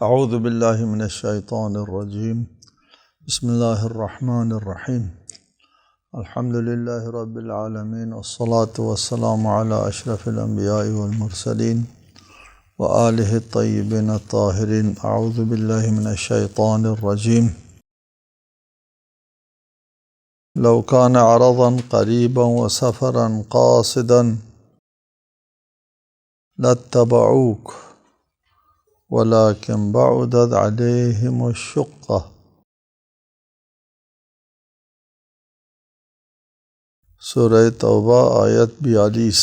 اعوذ باللہ من الشیطان الرجیم بسم اللہ الرحمن الرحیم الحمد للہ رب العالمین والصلاة والسلام علی اشرف الانبیاء والمرسلین وآلہ الطیبین الطاہرین. اعوذ باللہ من الشیطان الرجیم. لو کان عرضا قریبا وسفرا قاصدا لاتبعوک ولكن بعدت عليهم الشقة. سورہ توبہ آیت 42.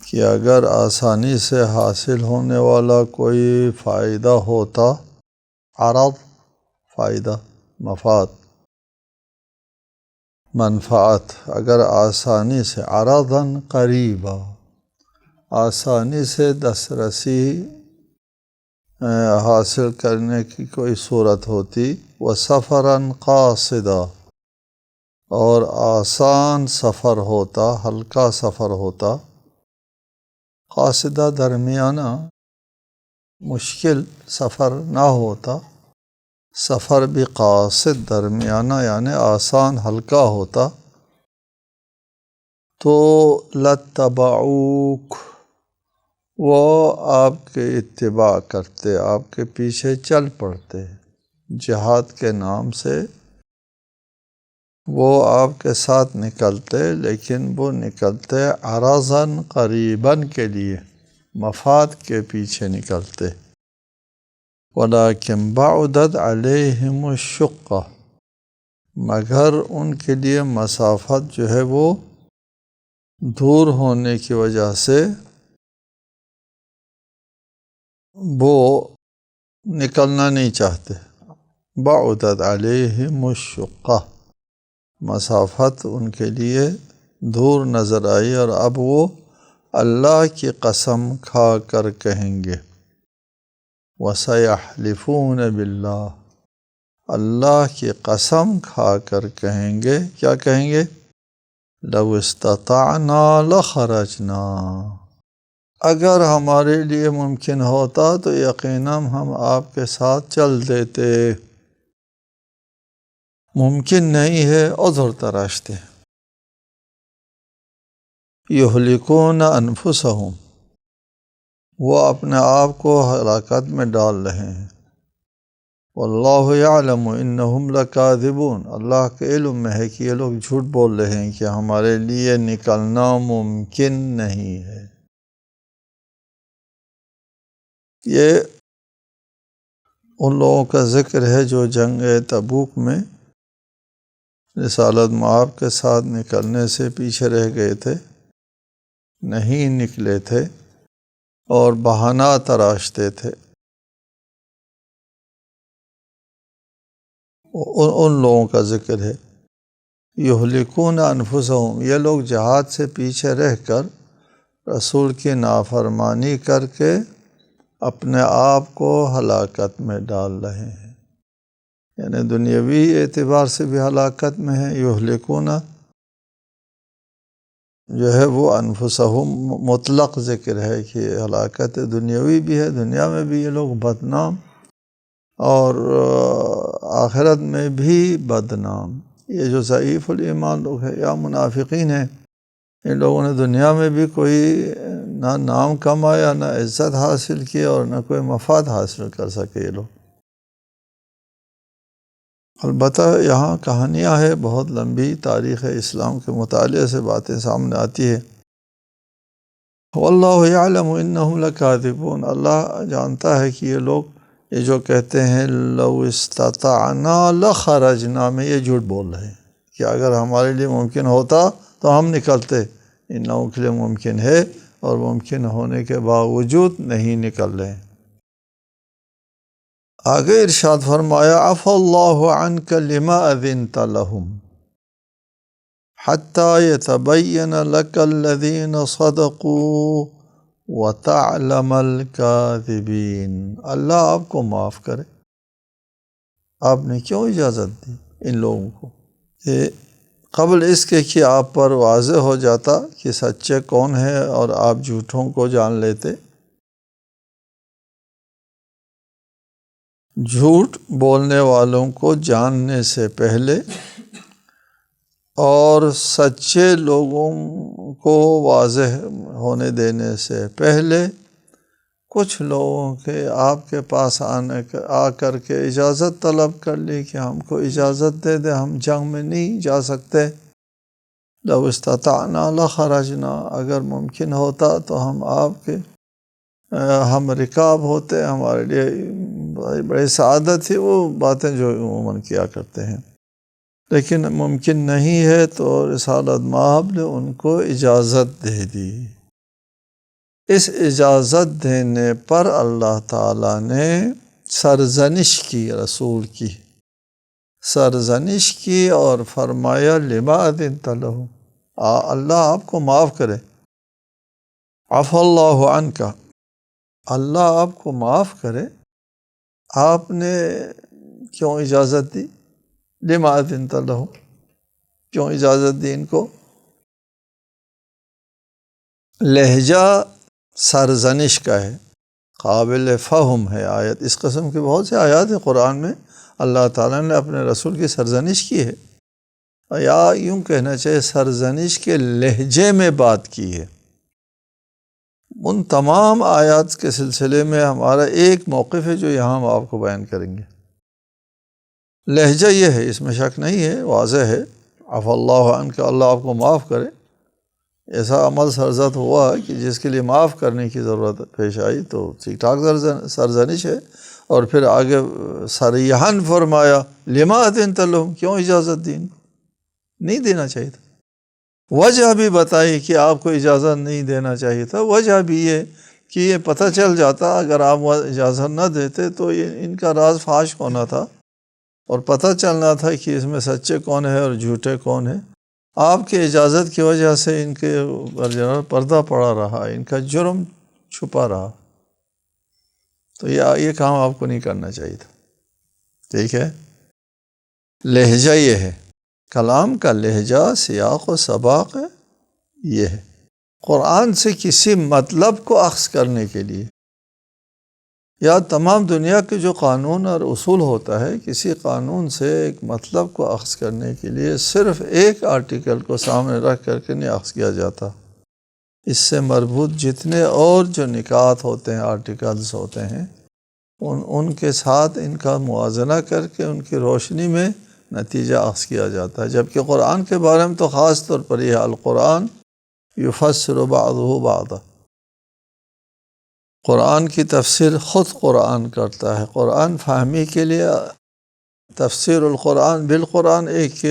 کہ اگر آسانی سے حاصل ہونے والا کوئی فائدہ ہوتا، عرض فائدہ، مفاد منفعت، اگر آسانی سے، عرضاً قریبا، آسانی سے دسترسی حاصل کرنے کی کوئی صورت ہوتی، وسفراً قاصدا، اور آسان سفر ہوتا، ہلکا سفر ہوتا. قاصدہ درمیانہ، مشکل سفر نہ ہوتا، سفر بھی قاصد درمیانہ یعنی آسان ہلکا ہوتا، تو لاتبعوک، وہ آپ کے اتباع کرتے، آپ کے پیچھے چل پڑتے. جہاد کے نام سے وہ آپ کے ساتھ نکلتے، لیکن وہ نکلتے عرضاً قریباً کے لیے، مفاد کے پیچھے نکلتے. ولیکن بعدت علیہم الشقہ، مگر ان کے لیے مسافت جو ہے وہ دور ہونے کی وجہ سے وہ نکلنا نہیں چاہتے. بعدت علیہم الشقہ، مسافت ان کے لیے دور نظر آئی، اور اب وہ اللہ کی قسم کھا کر کہیں گے، وَسَيَحْلِفُونَ بِاللَّهِ، اللہ کی قسم کھا کر کہیں گے. کیا کہیں گے؟ لَوْ اسْتَطَعْنَا لَخَرَجْنَا، اگر ہمارے لیے ممکن ہوتا تو یقیناً ہم آپ کے ساتھ چل دیتے. ممکن نہیں ہے، عذر تراشتے. یہلکون انفسہم، وہ اپنے آپ کو ہلاکت میں ڈال رہے ہیں. واللہ یعلم انہم لکاذبون، اللہ کے علم میں ہے کہ یہ لوگ جھوٹ بول رہے ہیں کہ ہمارے لیے نکلنا ممکن نہیں ہے. یہ ان لوگوں کا ذکر ہے جو جنگ تبوک میں رسالت مآب کے ساتھ نکلنے سے پیچھے رہ گئے تھے، نہیں نکلے تھے اور بہانہ تراشتے تھے. ان لوگوں کا ذکر ہے. یہلکون انفسہم، یہ لوگ جہاد سے پیچھے رہ کر رسول کی نافرمانی کر کے اپنے آپ کو ہلاکت میں ڈال رہے ہیں، یعنی دنیاوی اعتبار سے بھی ہلاکت میں ہے. یہلکون جو ہے وہ انفسہم مطلق ذکر ہے کہ ہلاکت دنیاوی بھی ہے، دنیا میں بھی یہ لوگ بدنام اور آخرت میں بھی بدنام. یہ جو ضعیف الایمان لوگ ہیں یا منافقین ہیں، ان لوگوں نے دنیا میں بھی کوئی نہ نام کمایا، نہ عزت حاصل کی، اور نہ کوئی مفاد حاصل کر سکے یہ لوگ. البتہ یہاں کہانیاں ہے، بہت لمبی تاریخ اسلام کے مطالعے سے باتیں سامنے آتی ہے. واللہ یعلم انہم لکاذبون، اللہ جانتا ہے کہ یہ لوگ یہ جو کہتے ہیں لو استطعنا لخرجنا میں، یہ جھوٹ بول رہے ہیں کہ اگر ہمارے لیے ممکن ہوتا تو ہم نکلتے. ان لوگوں کے لیے ممکن ہے اور ممکن ہونے کے باوجود نہیں نکل رہے. آگے ارشاد فرمایا، عفا اللہ عنک لما اذنت لهم حتی یتبین لک الذین صدقوا وتعلم الکاذبین. اللہ آپ کو معاف کرے، آپ نے کیوں اجازت دی ان لوگوں کو کہ قبل اس کے کہ آپ پر واضح ہو جاتا کہ سچے کون ہیں اور آپ جھوٹوں کو جان لیتے۔ جھوٹ بولنے والوں کو جاننے سے پہلے اور سچے لوگوں کو واضح ہونے دینے سے پہلے کچھ لوگوں کے آپ کے پاس آ کر کے اجازت طلب کر لی کہ ہم کو اجازت دے دے، ہم جنگ میں نہیں جا سکتے۔ لو استطعنا لخرجنا، اگر ممکن ہوتا تو ہم رکاب ہوتے، ہمارے لیے بڑی سعادت تھی وہ باتیں جو عموماً کیا کرتے ہیں، لیکن ممکن نہیں ہے تو رسالت مآب نے ان کو اجازت دے دی۔ اس اجازت دینے پر اللہ تعالیٰ نے سرزنش کی، رسول کی سرزنش کی اور فرمایا لما اذنت لہم، اللہ آپ کو معاف کرے، عفا اللہ عنک، اللہ آپ کو معاف کرے، آپ نے کیوں اجازت دی؟ لما اذنت لہم، کیوں اجازت دی ان کو؟ لہجہ سرزنش کا ہے، قابل فہم ہے آیت، اس قسم کی بہت سے آیات ہیں قرآن میں اللہ تعالیٰ نے اپنے رسول کی سرزنش کی ہے، یا یوں کہنا چاہیے سرزنش کے لہجے میں بات کی ہے۔ ان تمام آیات کے سلسلے میں ہمارا ایک موقف ہے جو یہاں ہم آپ کو بیان کریں گے۔ لہجہ یہ ہے، اس میں شک نہیں ہے، واضح ہے، عفا اللہ عنک، اللہ آپ کو معاف کرے۔ ایسا عمل سرزد ہوا کہ جس کے لیے معاف کرنے کی ضرورت پیش آئی تو ٹھیک ٹھاک سرزنش ہے، اور پھر آگے صریحاً فرمایا لما اذنت لہم، کیوں اجازت دی؟ نہیں دینا چاہیے تھا۔ وجہ بھی بتائی کہ آپ کو اجازت نہیں دینا چاہیے تھا، وجہ بھی یہ کہ یہ پتہ چل جاتا اگر آپ اجازت نہ دیتے تو ان کا راز فاش ہونا تھا اور پتہ چلنا تھا کہ اس میں سچے کون ہیں اور جھوٹے کون ہیں۔ آپ کی اجازت کی وجہ سے ان کے پردہ پڑا رہا، ان کا جرم چھپا رہا، تو یہ کام آپ کو نہیں کرنا چاہیے تھا۔ ٹھیک ہے، لہجہ یہ ہے، کلام کا لہجہ سیاق و سباق یہ ہے۔ قرآن سے کسی مطلب کو اخذ کرنے کے لیے یا تمام دنیا کے جو قانون اور اصول ہوتا ہے، کسی قانون سے ایک مطلب کو اخذ کرنے کے لیے صرف ایک آرٹیکل کو سامنے رکھ کر کے نہیں اخذ کیا جاتا، اس سے مربوط جتنے اور جو نکات ہوتے ہیں، آرٹیکلز ہوتے ہیں، ان کے ساتھ ان کا موازنہ کر کے ان کی روشنی میں نتیجہ اخذ کیا جاتا ہے۔ جبکہ قرآن کے بارے میں تو خاص طور پر یہ القرآن یفسر بعضہ بعضا، قرآن کی تفسیر خود قرآن کرتا ہے۔ قرآن فہمی کے لیے تفسیر القرآن بالقرآن ایک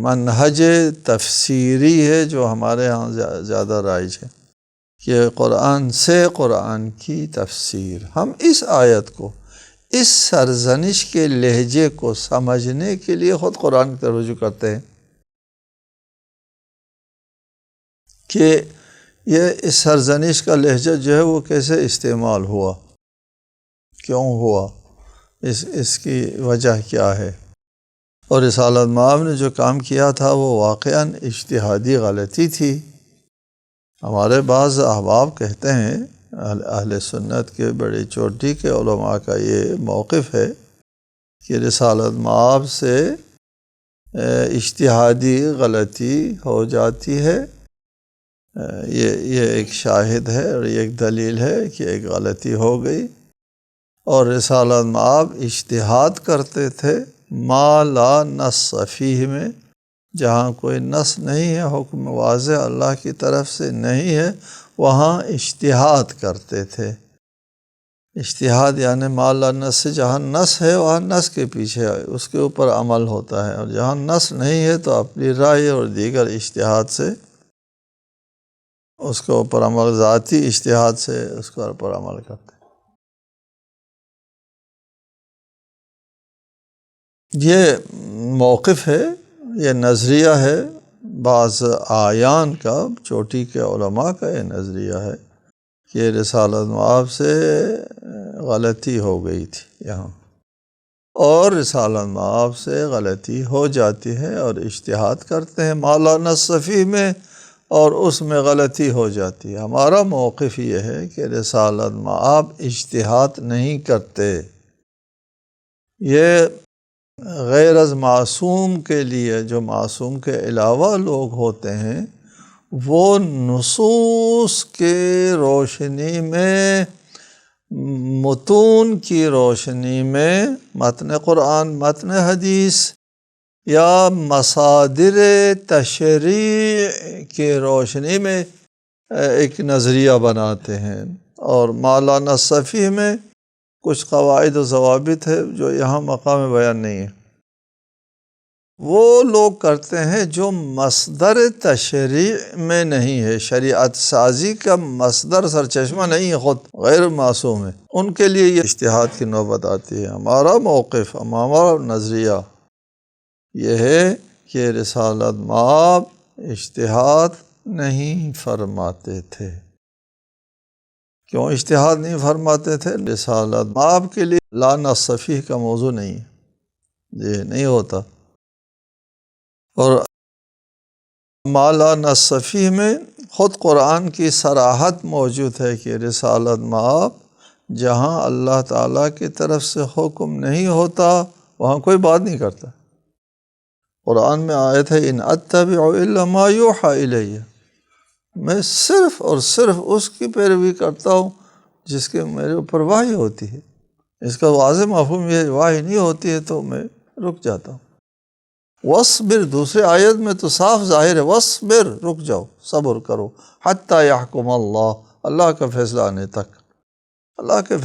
منہج تفسیری ہے جو ہمارے ہاں زیادہ رائج ہے، کہ قرآن سے قرآن کی تفسیر۔ ہم اس آیت کو، اس سرزنش کے لہجے کو سمجھنے کے لیے خود قرآن کی طرف رجوع کرتے ہیں کہ یہ اس سرزنش کا لہجہ جو ہے وہ کیسے استعمال ہوا، کیوں ہوا، اس کی وجہ کیا ہے۔ اور رسالت مآب نے جو کام کیا تھا وہ واقعاً اجتہادی غلطی تھی۔ ہمارے بعض احباب کہتے ہیں، اہل سنت کے بڑی چوٹی کے علماء کا یہ موقف ہے کہ رسالت مآب سے اجتہادی غلطی ہو جاتی ہے، یہ ایک شاہد ہے اور یہ ایک دلیل ہے کہ ایک غلطی ہو گئی، اور رسالت مآب اجتہاد کرتے تھے ما لا نص فیہ میں، جہاں کوئی نص نہیں ہے، حکم واضح اللہ کی طرف سے نہیں ہے، وہاں اجتہاد کرتے تھے۔ اجتہاد یعنی ما لا نص، جہاں نص ہے وہاں نص کے پیچھے اس کے اوپر عمل ہوتا ہے، اور جہاں نص نہیں ہے تو اپنی رائے اور دیگر اجتہاد سے اس کے اوپر عمل، ذاتی اجتہاد سے اس کے اوپر عمل کرتے ہیں۔ یہ موقف ہے، یہ نظریہ ہے بعض اعیان کا، چوٹی کے علماء کا یہ نظریہ ہے کہ رسالت مآب سے غلطی ہو گئی تھی یہاں۔ اور رسالت مآب سے غلطی ہو جاتی ہے اور اجتہاد کرتے ہیں مولانا صفی میں، اور اس میں غلطی ہو جاتی ہے۔ ہمارا موقف یہ ہے کہ رسالت مآب اجتہاد نہیں کرتے، یہ غیر از معصوم کے لیے، جو معصوم کے علاوہ لوگ ہوتے ہیں، وہ نصوص کے روشنی میں، متون کی روشنی میں، متن قرآن، متن حدیث یا مصادر تشریع کی روشنی میں ایک نظریہ بناتے ہیں، اور مولانا صفی میں کچھ قواعد و ضوابط ہے جو یہاں مقام بیان نہیں ہے۔ وہ لوگ کرتے ہیں جو مصدر تشریع میں نہیں ہے، شریعت سازی کا مصدر سرچشمہ نہیں ہے، خود غیر معصوم ہے، ان کے لیے یہ اجتہاد کی نوبت آتی ہے۔ ہمارا موقف، ہمارا نظریہ یہ ہے کہ رسالت مآب اجتہاد نہیں فرماتے تھے۔ کیوں اجتہاد نہیں فرماتے تھے؟ رسالت مآب کے لیے لا نص فیہ کا موضوع نہیں ہے، یہ نہیں ہوتا۔ اور ما لا نص فیہ میں خود قرآن کی صراحت موجود ہے کہ رسالت مآب جہاں اللہ تعالیٰ کی طرف سے حکم نہیں ہوتا وہاں کوئی بات نہیں کرتا۔ قرآن میں آیت ہے ان اتبع الا ما یوحی الیہ، میں صرف اور صرف اس کی پیروی کرتا ہوں جس کے میرے اوپر وحی ہوتی ہے۔ اس کا واضح مفہوم یہ وحی نہیں ہوتی ہے تو میں رک جاتا ہوں۔ وَاصْبِرْ، دوسرے آیت میں تو صاف ظاہر ہے، وَاصْبِرْ، رک جاؤ، صبر کرو، حَتَّى يَحْكُمَ اللَّهُ، اللہ کا فیصلہ آنے تک۔ اللہ کے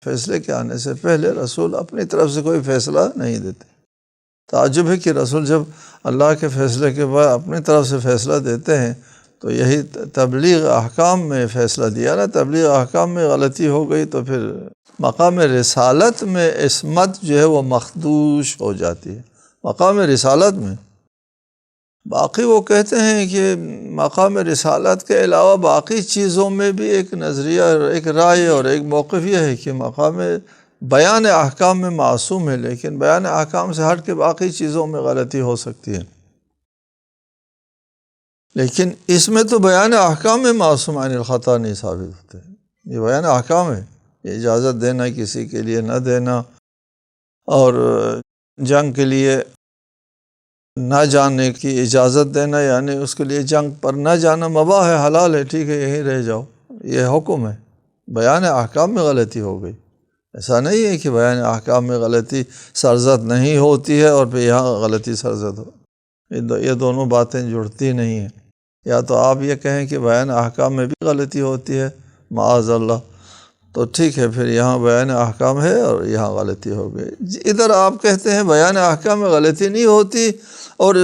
فیصلے کے آنے سے پہلے رسول اپنی طرف سے کوئی فیصلہ نہیں دیتے۔ تعجب ہے کہ رسول جب اللہ کے فیصلے کے بعد اپنی طرف سے فیصلہ دیتے ہیں تو یہی تبلیغ احکام میں فیصلہ دیا نا، تبلیغ احکام میں غلطی ہو گئی تو پھر مقام رسالت میں عصمت جو ہے وہ مخدوش ہو جاتی ہے، مقام رسالت میں۔ باقی وہ کہتے ہیں کہ مقام رسالت کے علاوہ باقی چیزوں میں بھی ایک نظریہ، ایک رائے اور ایک موقف یہ ہے کہ مقام بیان احکام میں معصوم ہے، لیکن بیان احکام سے ہٹ کے باقی چیزوں میں غلطی ہو سکتی ہے۔ لیکن اس میں تو بیان احکام میں معصوم عن الخطا نہیں ثابت ہوتے، یہ بیان احکام ہے، اجازت دینا کسی کے لیے نہ دینا، اور جنگ کے لیے نہ جانے کی اجازت دینا، یعنی اس کے لیے جنگ پر نہ جانا مباح ہے، حلال ہے، ٹھیک ہے یہیں رہ جاؤ، یہ حکم ہے۔ بیان احکام میں غلطی ہو گئی، ایسا نہیں ہے کہ بیان احکام میں غلطی سرزد نہیں ہوتی ہے اور پھر یہاں غلطی سرزد ہو، یہ دونوں باتیں جڑتی نہیں ہیں۔ یا تو آپ یہ کہیں کہ بیان احکام میں بھی غلطی ہوتی ہے معاذ اللہ، تو ٹھیک ہے، پھر یہاں بیان احکام ہے اور یہاں غلطی ہو گئی۔ ادھر آپ کہتے ہیں بیان احکام میں غلطی نہیں ہوتی، اور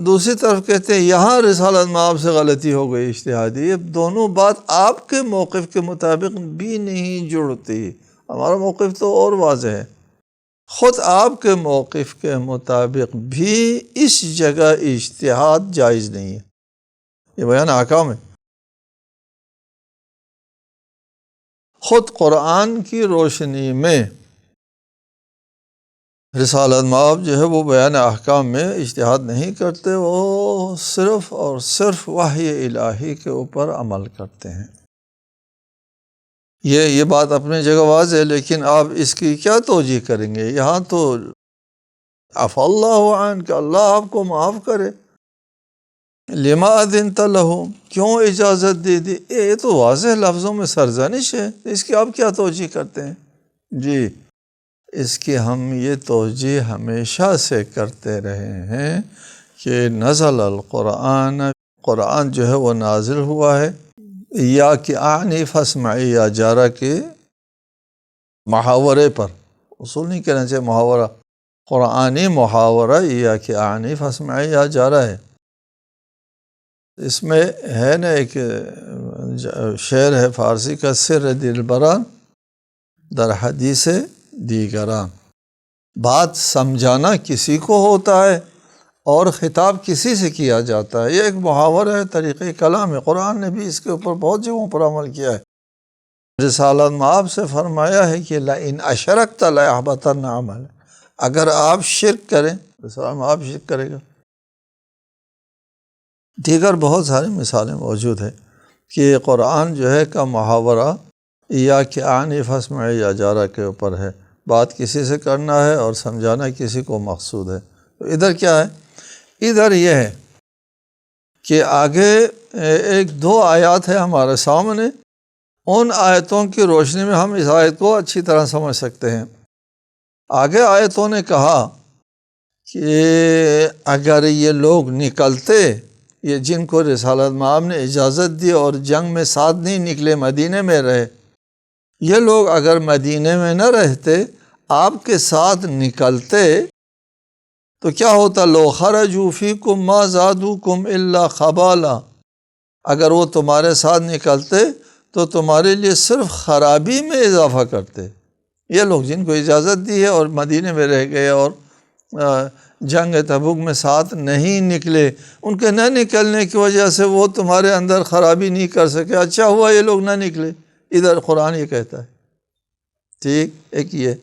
دوسری طرف کہتے ہیں یہاں رسالت مآب سے غلطی ہو گئی اجتہادی۔ یہ دونوں بات آپ کے موقف کے مطابق بھی نہیں جڑتی، ہمارا موقف تو اور واضح ہے۔ خود آپ کے موقف کے مطابق بھی اس جگہ اجتہاد جائز نہیں ہے، یہ بیان احکام ہے۔ خود قرآن کی روشنی میں رسالت مآب جو ہے وہ بیان احکام میں اجتہاد نہیں کرتے، وہ صرف اور صرف وحی الہی کے اوپر عمل کرتے ہیں۔ یہ بات اپنی جگہ واضح ہے، لیکن آپ اس کی کیا توجیہ کریں گے؟ یہاں تو عفا اللہ عنک، اللہ آپ کو معاف کرے، لما اذنت لہم، کیوں اجازت دے دی، یہ تو واضح لفظوں میں سرزنش ہے، اس کی آپ کیا توجیہ کرتے ہیں؟ جی، اس کی ہم یہ توجیہ ہمیشہ سے کرتے رہے ہیں کہ نزل القرآن، قرآن جو ہے وہ نازل ہوا ہے، یا کہ اعنی فاسمعی یا جارہ کے محاورے پر، اصول نہیں کہنا چاہیے محاورہ، قرآنی محاورہ یا کہ اعنی فاسمعی یا جارہ ہے۔ اس میں ہے نا ایک شعر ہے فارسی کا، سر دلبران در حدیث دیگران، بات سمجھانا کسی کو ہوتا ہے اور خطاب کسی سے کیا جاتا ہے، یہ ایک محاورہ ہے، طریقہ کلام ہے۔ قرآن نے بھی اس کے اوپر بہت جگہوں پر عمل کیا ہے۔ رسالت مآب سے فرمایا ہے کہ لئن اشرکت لیحبطن عملک، اگر آپ شرک کریں اسلام آپ شرک کرے گا۔ دیگر بہت ساری مثالیں موجود ہیں کہ قرآن جو ہے کا محاورہ یا کہ آنی فسمع یا جارہ کے اوپر ہے، بات کسی سے کرنا ہے اور سمجھانا کسی کو مقصود ہے۔ تو ادھر کیا ہے؟ ادھر یہ ہے کہ آگے ایک دو آیات ہے ہمارے سامنے، ان آیتوں کی روشنی میں ہم اس آیت کو اچھی طرح سمجھ سکتے ہیں۔ آگے آیتوں نے کہا کہ اگر یہ لوگ نکلتے، یہ جن کو رسالت مآب نے اجازت دی اور جنگ میں ساتھ نہیں نکلے، مدینے میں رہے، یہ لوگ اگر مدینے میں نہ رہتے، آپ کے ساتھ نکلتے تو کیا ہوتا؟ لو خرجوا فیکم ما زادوکم الا خبالا، اگر وہ تمہارے ساتھ نکلتے تو تمہارے لیے صرف خرابی میں اضافہ کرتے۔ یہ لوگ جن کو اجازت دی ہے اور مدینے میں رہ گئے اور جنگ تبوک میں ساتھ نہیں نکلے، ان کے نہ نکلنے کی وجہ سے وہ تمہارے اندر خرابی نہیں کر سکے، اچھا ہوا یہ لوگ نہ نکلے۔ ادھر قرآن یہ کہتا ہے، ٹھیک۔ ایک یہ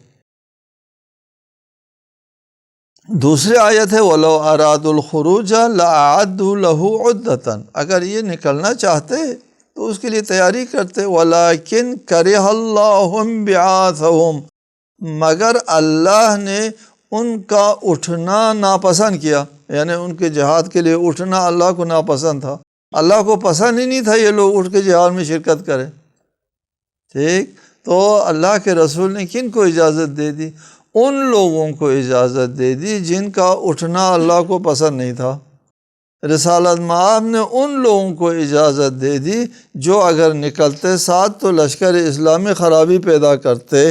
دوسری آیت ہے وَلَوْ أَرَادُوا الْخُرُوجَ لَأَعَدُّوا لَهُ عُدَّةً، اگر یہ نکلنا چاہتے تو اس کے لیے تیاری کرتے، وَلَكِنْ كَرِهَ اللَّهُ انبعاثَهُمْ، مگر اللہ نے ان کا اٹھنا ناپسند کیا، یعنی ان کے جہاد کے لیے اٹھنا اللہ کو ناپسند تھا، اللہ کو پسند ہی نہیں تھا یہ لوگ اٹھ کے جہاد میں شرکت کریں، ٹھیک۔ تو اللہ کے رسول نے کن کو اجازت دے دی؟ ان لوگوں کو اجازت دے دی جن کا اٹھنا اللہ کو پسند نہیں تھا۔ رسالت مآب نے ان لوگوں کو اجازت دے دی جو اگر نکلتے ساتھ تو لشکر اسلامی خرابی پیدا کرتے،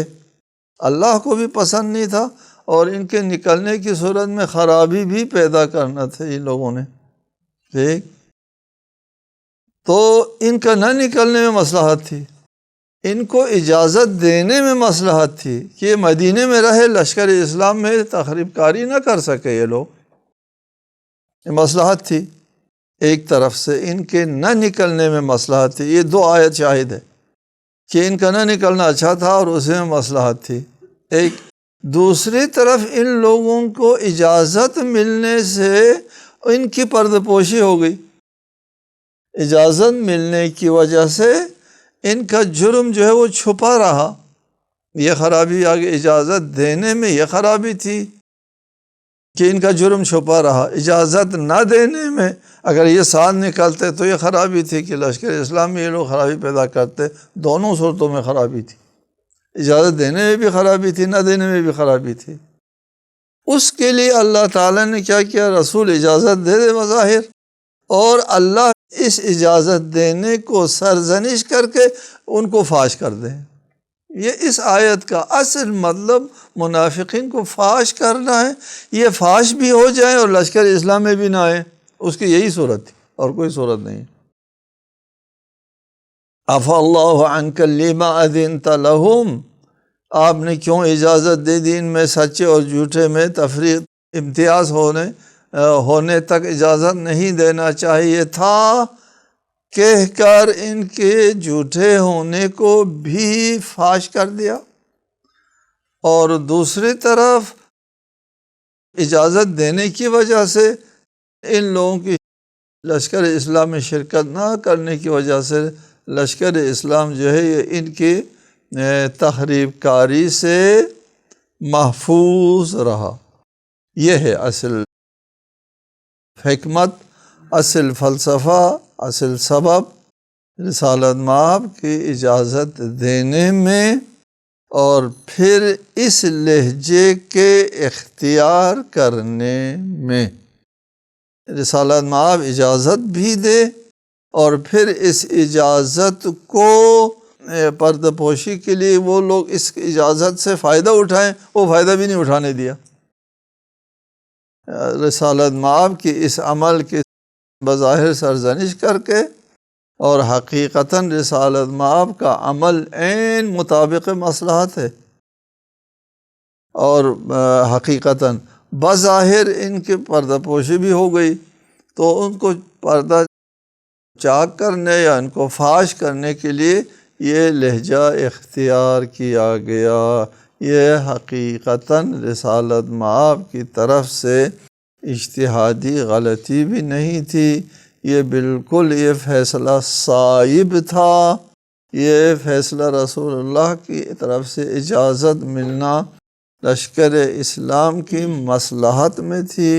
اللہ کو بھی پسند نہیں تھا اور ان کے نکلنے کی صورت میں خرابی بھی پیدا کرنا تھا ان لوگوں نے، ٹھیک۔ تو ان کا نہ نکلنے میں مصلحت تھی، ان کو اجازت دینے میں مصلحت تھی کہ یہ مدینے میں رہے، لشکر اسلام میں تخریب کاری نہ کر سکے یہ لوگ، یہ مصلحت تھی۔ ایک طرف سے ان کے نہ نکلنے میں مصلحت تھی، یہ دو آیت شاہد ہے کہ ان کا نہ نکلنا اچھا تھا اور اس میں مصلحت تھی۔ ایک دوسری طرف ان لوگوں کو اجازت ملنے سے ان کی پردہ پوشی ہو گئی، اجازت ملنے کی وجہ سے ان کا جرم جو ہے وہ چھپا رہا۔ یہ خرابی آگے اجازت دینے میں یہ خرابی تھی کہ ان کا جرم چھپا رہا، اجازت نہ دینے میں اگر یہ ساتھ نکلتے تو یہ خرابی تھی کہ لشکر اسلام میں یہ لوگ خرابی پیدا کرتے، دونوں صورتوں میں خرابی تھی، اجازت دینے میں بھی خرابی تھی، نہ دینے میں بھی خرابی تھی۔ اس کے لیے اللہ تعالیٰ نے کیا کیا؟ رسول اجازت دے دے بظاہر، اور اللہ اس اجازت دینے کو سرزنش کر کے ان کو فاش کر دیں۔ یہ اس آیت کا اصل مطلب منافقین کو فاش کرنا ہے، یہ فاش بھی ہو جائیں اور لشکر اسلام میں بھی نہ آئے، اس کی یہی صورت تھی اور کوئی صورت نہیں۔ عفا اللہ عنک لما اذنت لہم، آپ نے کیوں اجازت دے دی ان میں سچے اور جھوٹے میں تفریق، امتیاز ہونے تک اجازت نہیں دینا چاہیے تھا، کہہ کر ان کے جھوٹے ہونے کو بھی فاش کر دیا۔ اور دوسری طرف اجازت دینے کی وجہ سے ان لوگوں کی لشکر اسلام میں شرکت نہ کرنے کی وجہ سے لشکر اسلام جو ہے یہ ان کی تخریب کاری سے محفوظ رہا۔ یہ ہے اصل حکمت، اصل فلسفہ، اصل سبب رسالت مآب کی اجازت دینے میں اور پھر اس لہجے کے اختیار کرنے میں۔ رسالت مآب اجازت بھی دے اور پھر اس اجازت کو پردہ پوشی کے لیے وہ لوگ اس اجازت سے فائدہ اٹھائیں، وہ فائدہ بھی نہیں اٹھانے دیا۔ رسالت مآب کی اس عمل کی بظاہر سرزنش کر کے اور حقیقتاً رسالت مآب کا عمل عین مطابق مصلحت ہے، اور حقیقتاً بظاہر ان کی پردہ پوشی بھی ہو گئی، تو ان کو پردہ چاک کرنے یا ان کو فاش کرنے کے لیے یہ لہجہ اختیار کیا گیا، یہ حقیقتاً رسالت مآب کی طرف سے اجتہادی غلطی بھی نہیں تھی، یہ بالکل یہ فیصلہ صائب تھا، یہ فیصلہ رسول اللہ کی طرف سے اجازت ملنا لشکر اسلام کی مصلحت میں تھی۔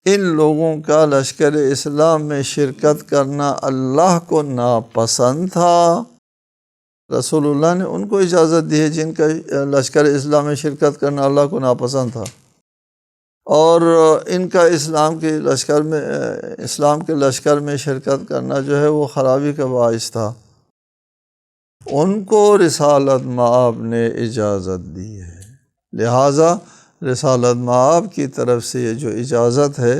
ان لوگوں کا لشکر اسلام میں شرکت کرنا اللہ کو ناپسند تھا۔ رسول اللہ نے ان کو اجازت دی ہے جن کا لشکر اسلام میں شرکت کرنا اللہ کو ناپسند تھا، اور ان کا اسلام کے لشکر میں شرکت کرنا جو ہے وہ خرابی کا باعث تھا۔ ان کو رسالت مآب نے اجازت دی ہے، لہٰذا رسالت مآب کی طرف سے یہ جو اجازت ہے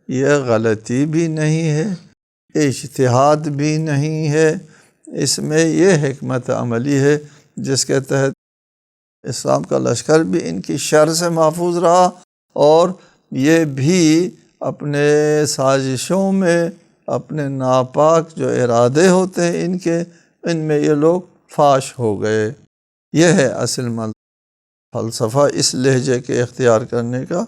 یہ غلطی بھی نہیں ہے، اجتہاد بھی نہیں ہے، اس میں یہ حکمت عملی ہے جس کے تحت اسلام کا لشکر بھی ان کی شر سے محفوظ رہا، اور یہ بھی اپنے سازشوں میں اپنے ناپاک جو ارادے ہوتے ہیں ان میں یہ لوگ فاش ہو گئے۔ یہ ہے اصل فلسفہ اس لہجے کے اختیار کرنے کا۔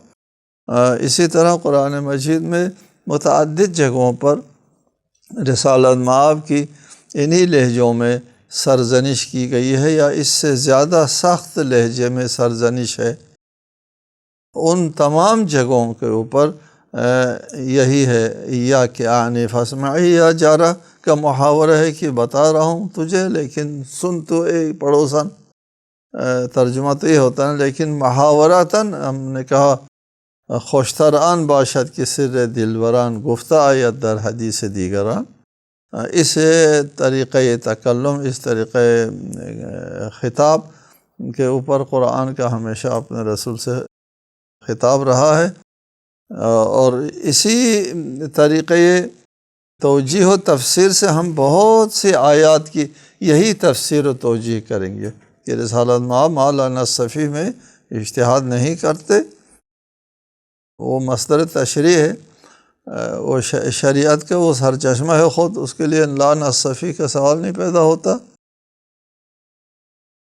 اسی طرح قرآن مجید میں متعدد جگہوں پر رسالت مآب کی انہی لہجوں میں سرزنش کی گئی ہے، یا اس سے زیادہ سخت لہجے میں سرزنش ہے۔ ان تمام جگہوں کے اوپر یہی ہے، یا کہ آنی فاسمعی یا جارہ کا محاورہ ہے کہ بتا رہا ہوں تجھے لیکن سن تو اے پڑوسن، ترجمہ تو یہ ہوتا ہے، لیکن محاورتاً ہم نے کہا خوشتران باشد کی سر دلبران گفتہ آیت در حدیث دیگران۔ اس طریقۂ تکلم، اس طریقۂ خطاب کے اوپر قرآن کا ہمیشہ اپنے رسول سے خطاب رہا ہے، اور اسی طریقۂ توجیہ و تفسیر سے ہم بہت سی آیات کی یہی تفسیر و توجیہ کریں گے کہ رسالت مآب مولانا صفی میں اجتہاد نہیں کرتے، وہ مصدر تشریح ہے، وہ شریعت کا وہ سرچشمہ ہے خود، اس کے لیے لا نصفی کا سوال نہیں پیدا ہوتا۔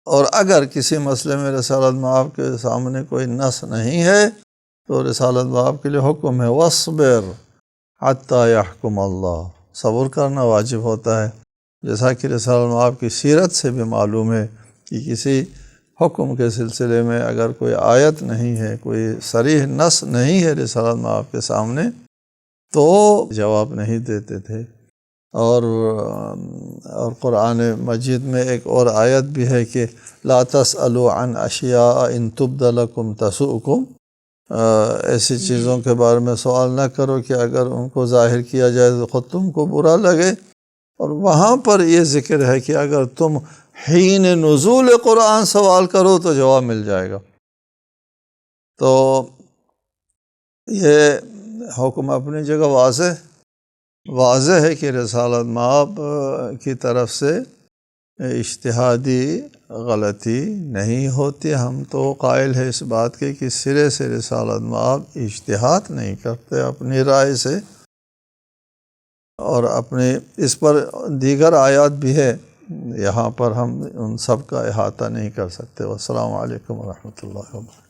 اور اگر کسی مسئلے میں رسالت مآب کے سامنے کوئی نص نہیں ہے تو رسالت مآب کے لیے حکم ہے وَاصْبِرْ حَتَّى يَحْكُمَ اللَّهُ، صبر کرنا واجب ہوتا ہے، جیسا کہ رسالت مآب کی سیرت سے بھی معلوم ہے کہ کسی حکم کے سلسلے میں اگر کوئی آیت نہیں ہے، کوئی صریح نص نہیں ہے رسالت مآب کے سامنے تو جواب نہیں دیتے تھے۔ اور قرآن مجید میں ایک اور آیت بھی ہے کہ لا تسألوا عن اشیاء ان تبد لکم تسؤکم، ایسی چیزوں کے بارے میں سوال نہ کرو کہ اگر ان کو ظاہر کیا جائے تو خود تم کو برا لگے۔ اور وہاں پر یہ ذکر ہے کہ اگر تم حین نزول قرآن سوال کرو تو جواب مل جائے گا۔ تو یہ حکم اپنی جگہ واضح ہے کہ رسالت مآب کی طرف سے اجتہادی غلطی نہیں ہوتی۔ ہم تو قائل ہے اس بات کے کہ سرے سے رسالت مآب اجتہاد نہیں کرتے اپنی رائے سے، اور اپنے اس پر دیگر آیات بھی ہے، یہاں پر ہم ان سب کا احاطہ نہیں کر سکتے۔ والسلام علیکم ورحمۃ اللہ وبرکاتہ۔